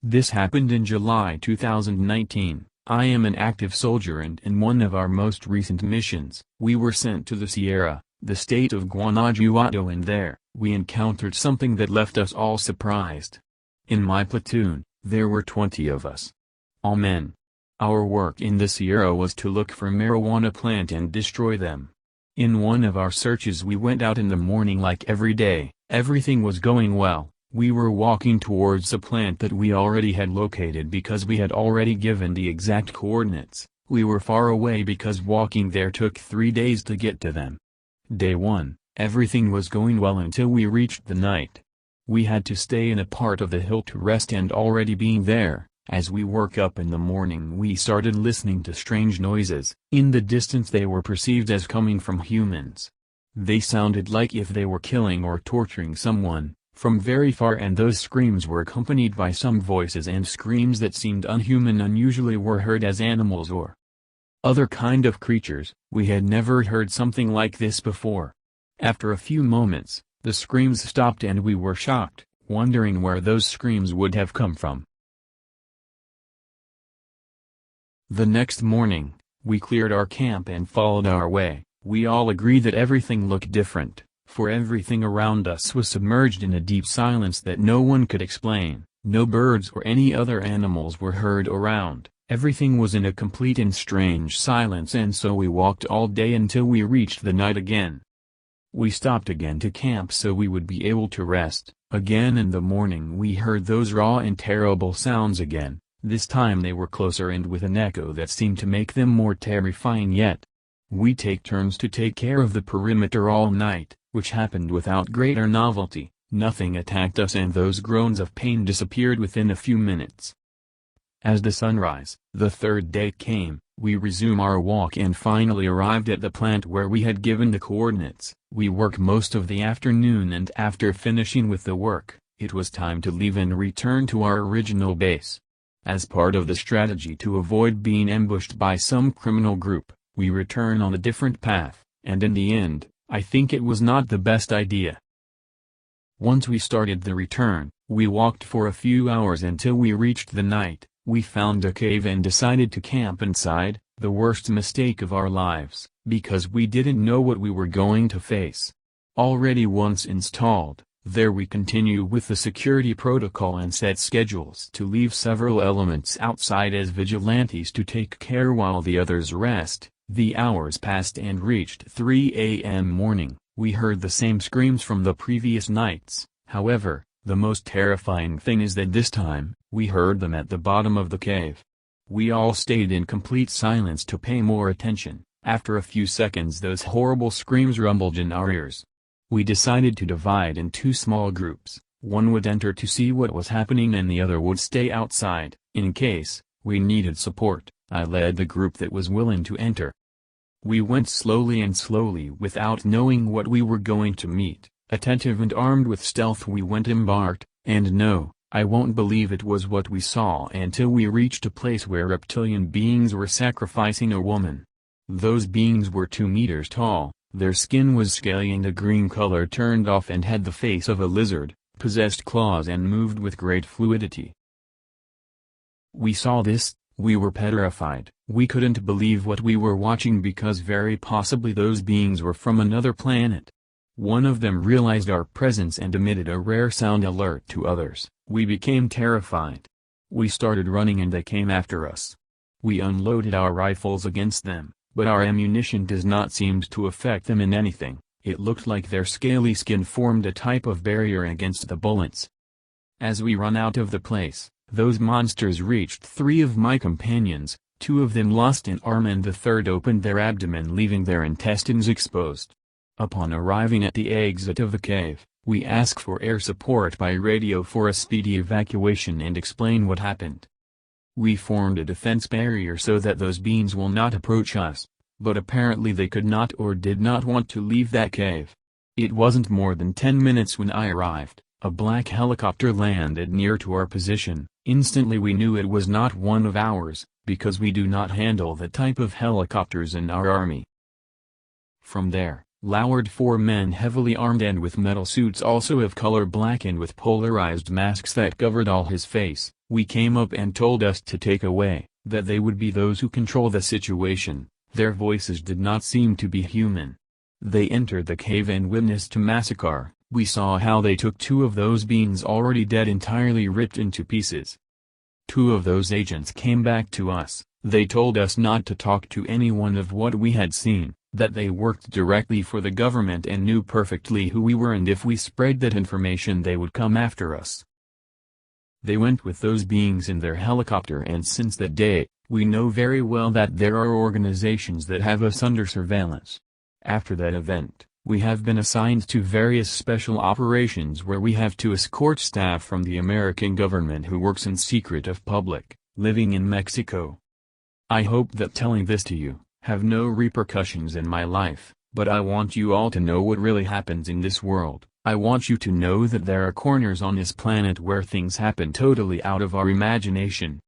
This happened in July 2019. I am an active soldier, and in one of our most recent missions, we were sent to the Sierra, the state of Guanajuato, and there, we encountered something that left us all surprised. In my platoon, there were 20 of us. All men. Our work in the Sierra was to look for marijuana plant and destroy them. In one of our searches we went out in the morning like every day, everything was going well. We were walking towards a plant that we already had located because we had already given the exact coordinates. We were far away because walking there took 3 days to get to them. Day 1, everything was going well until we reached the night. We had to stay in a part of the hill to rest, and already being there, as we woke up in the morning we started listening to strange noises. In the distance they were perceived as coming from humans. They sounded like if they were killing or torturing someone, from very far, and those screams were accompanied by some voices, and screams that seemed unhuman unusually were heard as animals or other kind of creatures. We had never heard something like this before. After a few moments, the screams stopped and we were shocked, wondering where those screams would have come from. The next morning, we cleared our camp and followed our way. We all agreed that everything looked different, for everything around us was submerged in a deep silence that no one could explain. No birds or any other animals were heard around. Everything was in a complete and strange silence, and so we walked all day until we reached the night again. We stopped again to camp so we would be able to rest. Again in the morning we heard those raw and terrible sounds again. This time they were closer and with an echo that seemed to make them more terrifying yet. We take turns to take care of the perimeter all night, which happened without greater novelty. Nothing attacked us, and those groans of pain disappeared within a few minutes. As the sunrise, the third day came, we resumed our walk and finally arrived at the plant where we had given the coordinates. We worked most of the afternoon, and after finishing with the work, it was time to leave and return to our original base. As part of the strategy to avoid being ambushed by some criminal group, we return on a different path, and in the end, I think it was not the best idea. Once we started the return, we walked for a few hours until we reached the night. We found a cave and decided to camp inside, the worst mistake of our lives, because we didn't know what we were going to face. Already once installed, there we continue with the security protocol and set schedules to leave several elements outside as vigilantes to take care while the others rest. The hours passed and reached 3 a.m. morning. We heard the same screams from the previous nights. However, the most terrifying thing is that this time, we heard them at the bottom of the cave. We all stayed in complete silence to pay more attention. After a few seconds those horrible screams rumbled in our ears. We decided to divide in 2 small groups. One would enter to see what was happening and the other would stay outside, in case we needed support. I led the group that was willing to enter. We went slowly without knowing what we were going to meet. Attentive and armed with stealth we went embarked, and no, I won't believe it was what we saw until we reached a place where reptilian beings were sacrificing a woman. Those beings were 2 meters tall, their skin was scaly and a green color turned off and had the face of a lizard, possessed claws and moved with great fluidity. We saw this, we were petrified. We couldn't believe what we were watching because very possibly those beings were from another planet. One of them realized our presence and emitted a rare sound alert to others. We became terrified. We started running and they came after us. We unloaded our rifles against them, but our ammunition does not seem to affect them in anything. It looked like their scaly skin formed a type of barrier against the bullets. As we run out of the place, those monsters reached 3 of my companions. 2 of them lost an arm and the third opened their abdomen, leaving their intestines exposed. Upon arriving at the exit of the cave, we ask for air support by radio for a speedy evacuation and explain what happened. We formed a defense barrier so that those beings will not approach us, but apparently they could not or did not want to leave that cave. It wasn't more than 10 minutes when I arrived. A black helicopter landed near to our position. Instantly we knew it was not one of ours, because we do not handle that type of helicopters in our army. From there, lowered 4 men heavily armed and with metal suits also of color black and with polarized masks that covered all his face. We came up and told us to take away, that they would be those who control the situation. Their voices did not seem to be human. They entered the cave and witnessed a massacre. We saw how they took 2 of those beings already dead entirely ripped into pieces. 2 of those agents came back to us. They told us not to talk to anyone of what we had seen, that they worked directly for the government and knew perfectly who we were, and if we spread that information they would come after us. They went with those beings in their helicopter, and since that day, we know very well that there are organizations that have us under surveillance. After that event, we have been assigned to various special operations where we have to escort staff from the American government who works in secret of public, living in Mexico. I hope that telling this to you have no repercussions in my life, but I want you all to know what really happens in this world. I want you to know that there are corners on this planet where things happen totally out of our imagination.